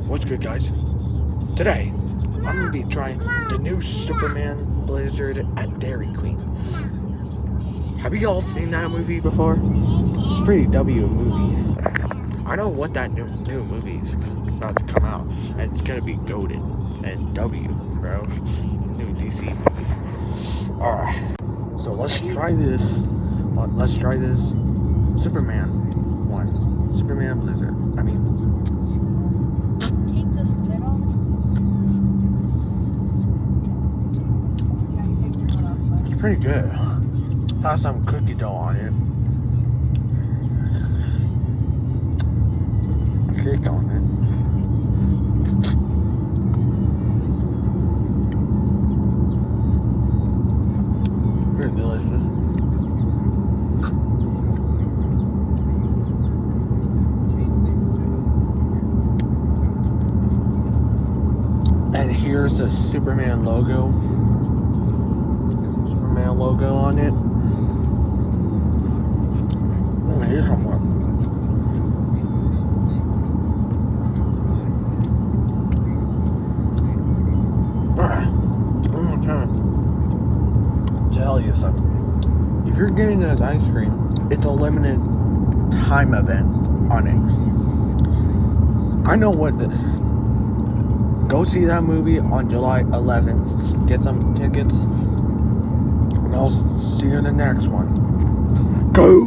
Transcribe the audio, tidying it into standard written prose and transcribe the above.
What's good, guys? Today, I'm gonna be trying the new Superman Blizzard at Dairy Queen. Have you all seen that movie before? It's a pretty W movie. I know what that new movie is about to come out, and it's gonna be goated and W, bro. New DC movie. Alright, so let's try this. Let's try this Superman one. Superman Blizzard. Take this lid off. Yeah, you take your lid off. It's pretty good. Has some cookie dough on it. Cake on it. Pretty delicious. And here's the Superman logo. Superman logo on it. Here's some more. Alright. I'm gonna tell you something. If you're getting this ice cream, it's a limited time event on it. I know what. Go see that movie on July 11th. Get some tickets. And I'll see you in the next one. Go!